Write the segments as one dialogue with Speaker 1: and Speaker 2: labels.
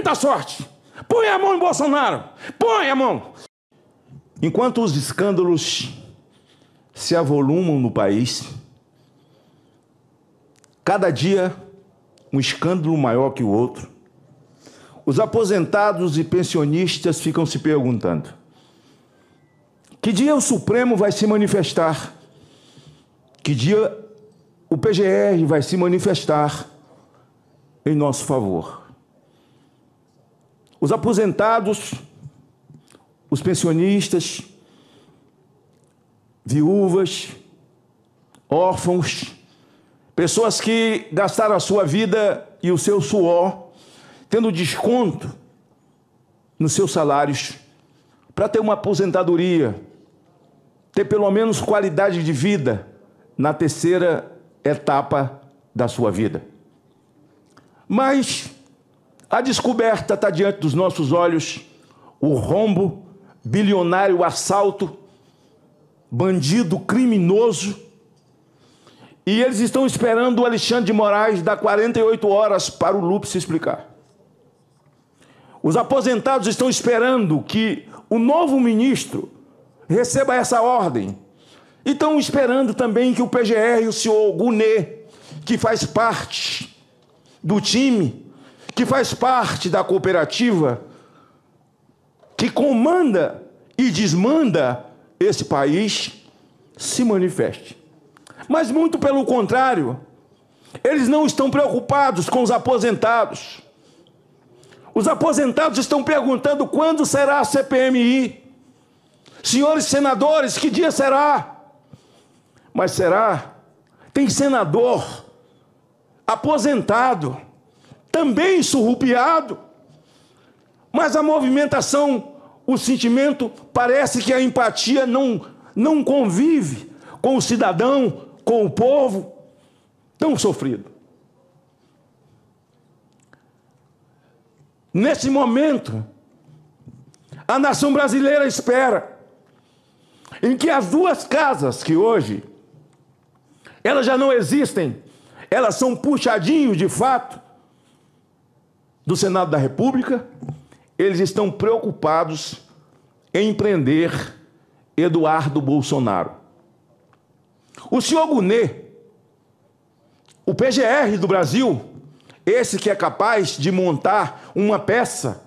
Speaker 1: tenta a sorte. Põe a mão em Bolsonaro. Põe a mão. Enquanto os escândalos se avolumam no país, cada dia um escândalo maior que o outro, os aposentados e pensionistas ficam se perguntando: que dia o Supremo vai se manifestar? Que dia o PGR vai se manifestar em nosso favor? Os aposentados, os pensionistas, viúvas, órfãos, pessoas que gastaram a sua vida e o seu suor, tendo desconto nos seus salários, para ter uma aposentadoria, ter pelo menos qualidade de vida na terceira etapa da sua vida. Mas a descoberta está diante dos nossos olhos: o rombo, bilionário, assalto, bandido, criminoso. E eles estão esperando o Alexandre de Moraes dar 48 horas para o Lupe se explicar. Os aposentados estão esperando que o novo ministro receba essa ordem. E estão esperando também que o PGR, o senhor Gunê, que faz parte do time, que faz parte da cooperativa, que comanda e desmanda esse país, se manifeste. Mas muito pelo contrário, eles não estão preocupados com os aposentados. Os aposentados estão perguntando quando será a CPMI. Senhores senadores, que dia será? Mas será? Tem senador aposentado, também surrupiado, mas a movimentação, o sentimento, parece que a empatia não convive com o cidadão, com o povo tão sofrido. Nesse momento, a nação brasileira espera em que as duas casas que hoje elas já não existem, elas são puxadinhos de fato do Senado da República, eles estão preocupados em prender Eduardo Bolsonaro. O senhor Gunê, o PGR do Brasil, esse que é capaz de montar uma peça,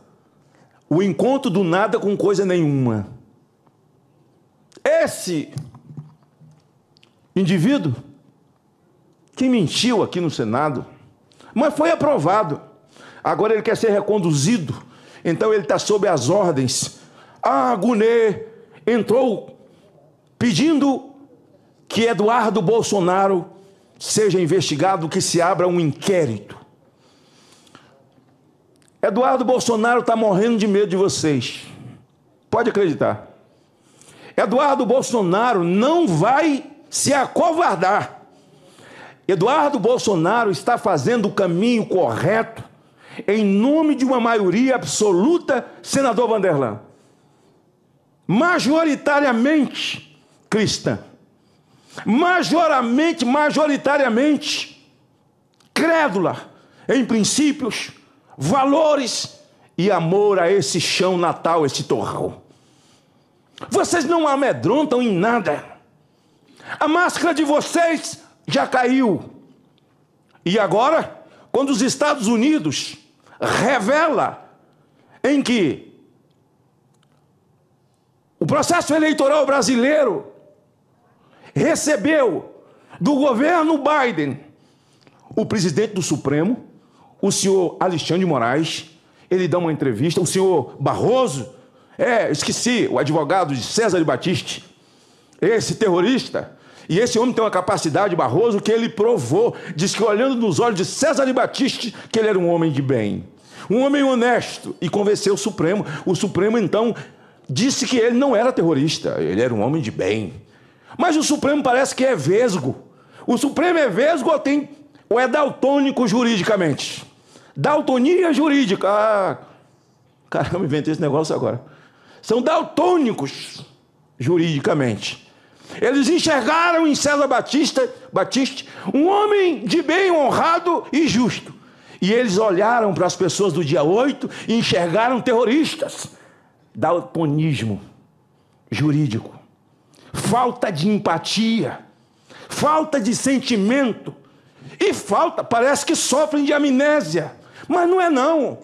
Speaker 1: o encontro do nada com coisa nenhuma. Esse indivíduo que mentiu aqui no Senado, mas foi aprovado. Agora ele quer ser reconduzido, então ele está sob as ordens. Gunê entrou pedindo que Eduardo Bolsonaro seja investigado, que se abra um inquérito. Eduardo Bolsonaro está morrendo de medo de vocês. Pode acreditar. Eduardo Bolsonaro não vai se acovardar. Eduardo Bolsonaro está fazendo o caminho correto em nome de uma maioria absoluta, senador Vanderlan, majoritariamente cristã, majoritariamente crédula em princípios, valores e amor a esse chão natal, esse torrão. Vocês não amedrontam em nada. A máscara de vocês já caiu. E agora, quando os Estados Unidos revela em que o processo eleitoral brasileiro recebeu do governo Biden o presidente do Supremo, o senhor Alexandre de Moraes, ele dá uma entrevista, o senhor Barroso, esqueci, o advogado de César de Batiste, esse terrorista. E esse homem tem uma capacidade, Barroso, que ele provou, diz que olhando nos olhos de César de Batiste, que ele era um homem de bem, um homem honesto, e convenceu o Supremo. O Supremo, então, disse que ele não era terrorista, ele era um homem de bem. Mas o Supremo parece que é vesgo. O Supremo é vesgo ou é daltônico juridicamente? Daltonia jurídica. Caramba, inventei esse negócio agora. São daltônicos juridicamente. Eles enxergaram em César Batiste um homem de bem, honrado e justo. E eles olharam para as pessoas do dia 8 e enxergaram terroristas. Daltonismo jurídico, falta de empatia, falta de sentimento e parece que sofrem de amnésia, mas não é não.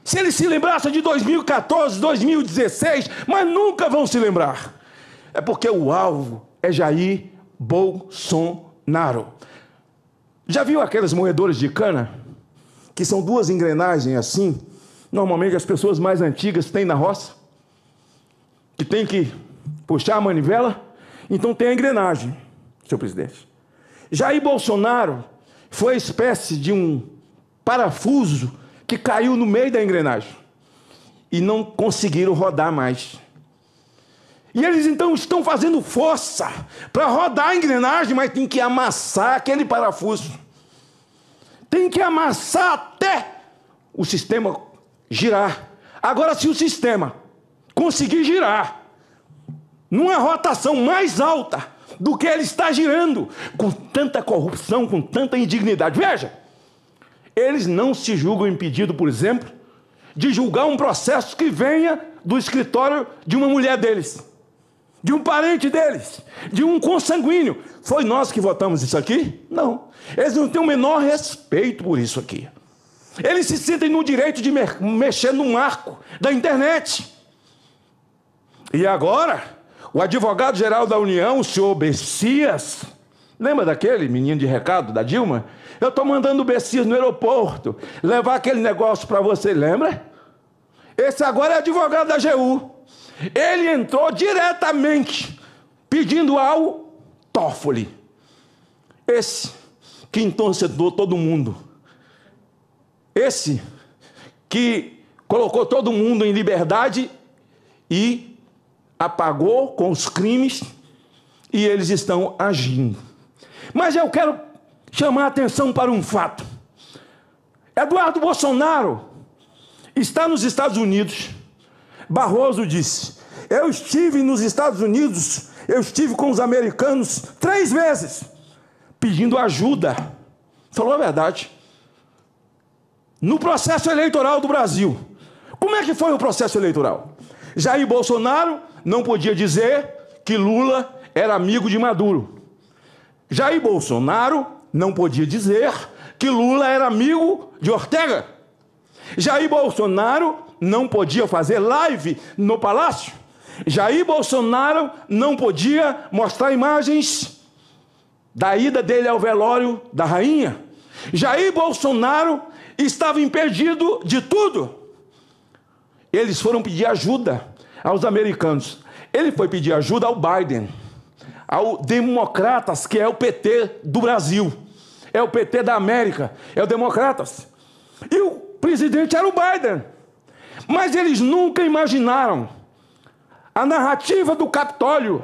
Speaker 1: Se eles se lembrassem de 2014, 2016, mas nunca vão se lembrar. É porque o alvo é Jair Bolsonaro. Já viu aqueles moedores de cana? Que são duas engrenagens assim, normalmente as pessoas mais antigas têm na roça, que tem que puxar a manivela, então tem a engrenagem, senhor presidente. Jair Bolsonaro foi a espécie de um parafuso que caiu no meio da engrenagem e não conseguiram rodar mais. E eles então estão fazendo força para rodar a engrenagem, mas tem que amassar aquele parafuso. Tem que amassar até o sistema girar. Agora, se o sistema conseguir girar numa rotação mais alta do que ele está girando, com tanta corrupção, com tanta indignidade. Veja, eles não se julgam impedidos, por exemplo, de julgar um processo que venha do escritório de uma mulher deles, de um parente deles, de um consanguíneo. Foi nós que votamos isso aqui? Não. Eles não têm o menor respeito por isso aqui. Eles se sentem no direito de mexer no marco da internet. E agora, o advogado-geral da União, o senhor Bessias, lembra daquele menino de recado da Dilma? Eu estou mandando o Bessias no aeroporto levar aquele negócio para você, lembra? Esse agora é advogado da AGU. Ele entrou diretamente pedindo ao Toffoli, esse que entorcedou todo mundo, esse que colocou todo mundo em liberdade e apagou com os crimes, e eles estão agindo. Mas eu quero chamar a atenção para um fato. Eduardo Bolsonaro está nos Estados Unidos. Barroso disse: eu estive nos Estados Unidos, eu estive com os americanos 3 vezes, pedindo ajuda. Falou a verdade. No processo eleitoral do Brasil. Como é que foi o processo eleitoral? Jair Bolsonaro não podia dizer que Lula era amigo de Maduro. Jair Bolsonaro não podia dizer que Lula era amigo de Ortega. Jair Bolsonaro não podia fazer live no Palácio. Jair Bolsonaro não podia mostrar imagens da ida dele ao velório da rainha. Jair Bolsonaro estava impedido de tudo. Eles foram pedir ajuda aos americanos. Ele foi pedir ajuda ao Biden, ao Democratas, que é o PT do Brasil, é o PT da América, é o Democratas. E o presidente era o Biden. Mas eles nunca imaginaram a narrativa do Capitólio,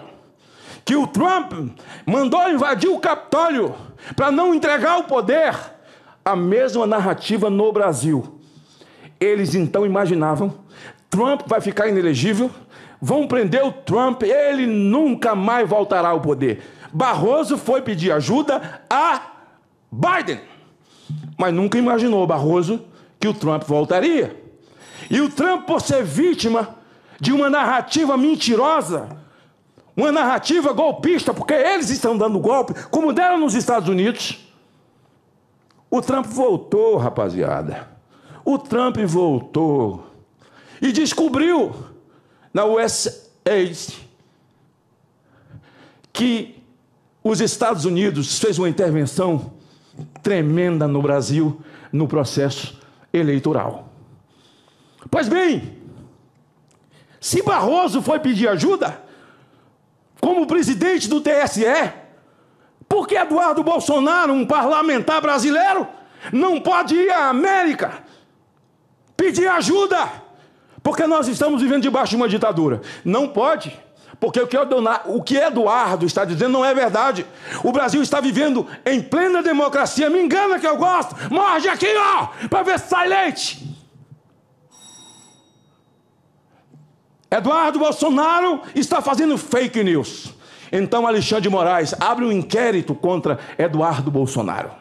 Speaker 1: que o Trump mandou invadir o Capitólio para não entregar o poder. A mesma narrativa no Brasil. Eles então imaginavam: Trump vai ficar inelegível, vão prender o Trump, ele nunca mais voltará ao poder. Barroso foi pedir ajuda a Biden, mas nunca imaginou Barroso que o Trump voltaria. E o Trump, por ser vítima de uma narrativa mentirosa, uma narrativa golpista, porque eles estão dando golpe, como deram nos Estados Unidos, o Trump voltou, rapaziada. O Trump voltou e descobriu na USAID que os Estados Unidos fez uma intervenção tremenda no Brasil no processo eleitoral. Pois bem, se Barroso foi pedir ajuda como presidente do TSE, por que Eduardo Bolsonaro, um parlamentar brasileiro, não pode ir à América pedir ajuda? Porque nós estamos vivendo debaixo de uma ditadura. Não pode, porque o que Eduardo está dizendo não é verdade. O Brasil está vivendo em plena democracia. Me engana que eu gosto. Morde aqui, ó, para ver se sai leite. Eduardo Bolsonaro está fazendo fake news. Então Alexandre de Moraes abre um inquérito contra Eduardo Bolsonaro.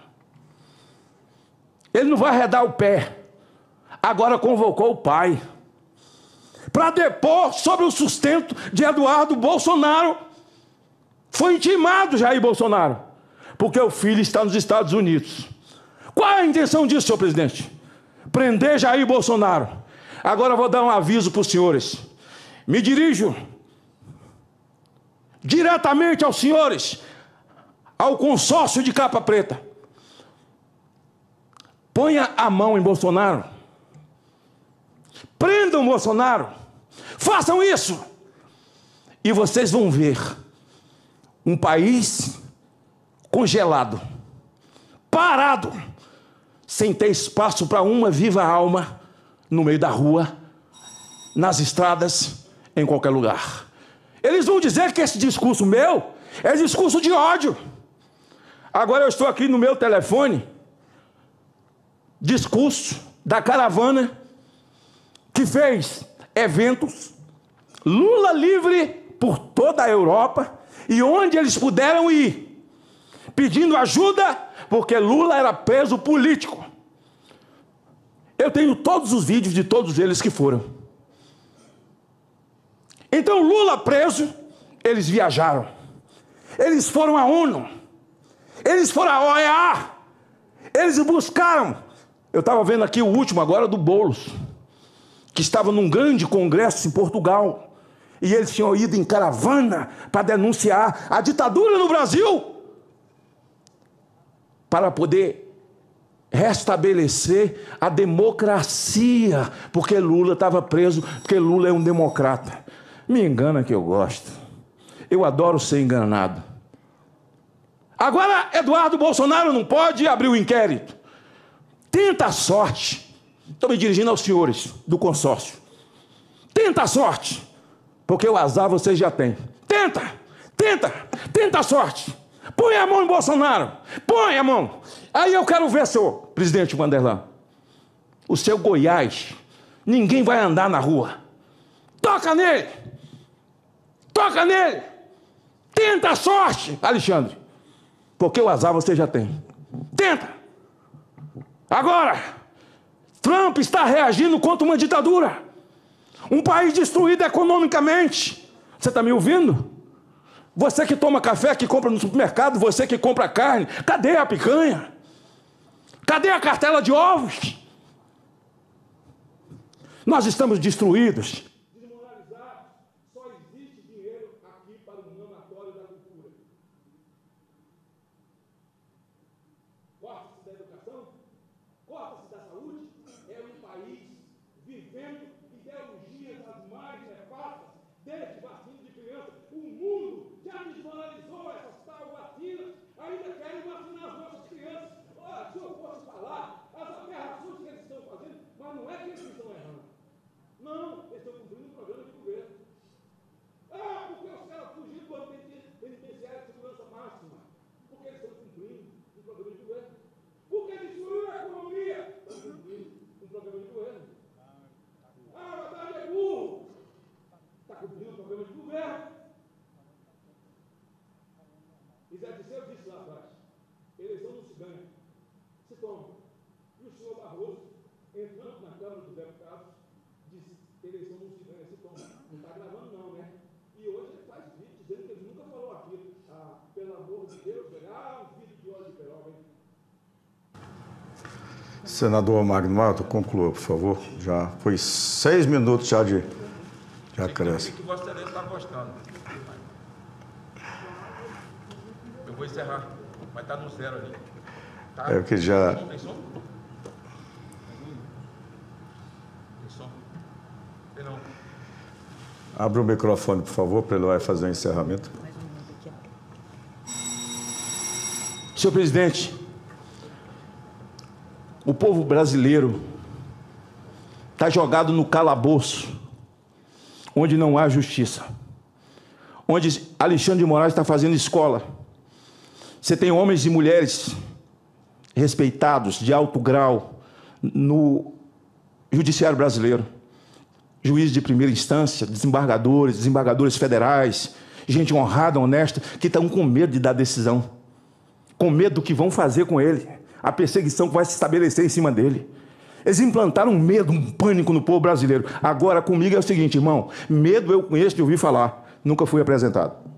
Speaker 1: Ele não vai arredar o pé. Agora convocou o pai para depor sobre o sustento de Eduardo Bolsonaro. Foi intimado Jair Bolsonaro, porque o filho está nos Estados Unidos. Qual é a intenção disso, senhor presidente? Prender Jair Bolsonaro. Agora eu vou dar um aviso para os senhores. Me dirijo diretamente aos senhores, ao consórcio de capa preta. Ponha a mão em Bolsonaro. Prendam Bolsonaro. Façam isso. E vocês vão ver um país congelado, parado, sem ter espaço para uma viva alma no meio da rua, nas estradas, em qualquer lugar. Eles vão dizer que esse discurso meu é discurso de ódio. Agora eu estou aqui no meu telefone, discurso da caravana que fez eventos Lula livre por toda a Europa e onde eles puderam ir, pedindo ajuda, porque Lula era preso político. Eu tenho todos os vídeos de todos eles que foram. Então, Lula preso, eles viajaram. Eles foram à ONU. Eles foram à OEA. Eles buscaram. Eu estava vendo aqui o último agora do Boulos, que estava num grande congresso em Portugal. E eles tinham ido em caravana para denunciar a ditadura no Brasil, para poder restabelecer a democracia, porque Lula estava preso, porque Lula é um democrata. Me engana que eu gosto. Eu adoro ser enganado. Agora, Eduardo Bolsonaro não pode abrir o inquérito. Tenta a sorte. Estou me dirigindo aos senhores do consórcio. Tenta a sorte, porque o azar vocês já têm. Tenta a sorte. Põe a mão em Bolsonaro. Põe a mão. Aí eu quero ver, senhor presidente Vanderlan, o seu Goiás. Ninguém vai andar na rua. Toca nele. Toca nele. Tenta a sorte, Alexandre, porque o azar você já tem. Tenta. Agora, Trump está reagindo contra uma ditadura. Um país destruído economicamente. Você está me ouvindo? Você que toma café, que compra no supermercado, você que compra carne, cadê a picanha? Cadê a cartela de ovos? Nós estamos destruídos. Desmoralizados. Só existe dinheiro aqui para o mamatório da cultura. Corta-se da educação, corta-se da saúde. É um país vivendo ideologias as mais nefastas, desde vacina de criança. O mundo já desmoralizou essas tal vacinas, ainda querem vacinar as nossas crianças. Olha, se eu fosse falar as aberrações que eles estão fazendo, mas não é que eles estão errando. Não, eles estão cumprindo um programa de governo. Ah, porque os caras fugiram do ambiente penitenciário de segurança máxima. Porque eles estão cumprindo um programa de governo. Porque destruiu a economia. Estão cumprindo um programa de governo. Ah, o Haddad é burro. Está cumprindo um programa de governo. E Zé Disseu disse lá atrás, eleição não se ganha, se toma. E o senhor Barroso, entrando na Câmara dos Deputados, disse, eleição não se ganha, se toma. Não está gravando não, né? E hoje ele faz vídeo dizendo que ele nunca falou aquilo. Ah, pelo amor de Deus, um vídeo de óleo de peroba, hein?
Speaker 2: Senador Magno Malta, conclua, por favor. Já foi 6 minutos já de acréscimo.
Speaker 1: Que Vossa Excelência está gostando. Eu vou encerrar, mas está no zero ali. Tá?
Speaker 2: É que já...
Speaker 1: Tem som? Tem som? Tem não.
Speaker 2: Abra o microfone, por favor, para ele vai fazer o encerramento.
Speaker 1: Senhor presidente, o povo brasileiro está jogado no calabouço, onde não há justiça, onde Alexandre de Moraes está fazendo escola. Você tem homens e mulheres respeitados, de alto grau, no judiciário brasileiro. Juízes de primeira instância, desembargadores federais, gente honrada, honesta, que estão com medo de dar decisão, com medo do que vão fazer com ele. a perseguição que vai se estabelecer em cima dele. Eles implantaram um medo, um pânico no povo brasileiro. Agora, comigo é o seguinte, irmão, medo eu conheço de ouvir falar, nunca fui apresentado.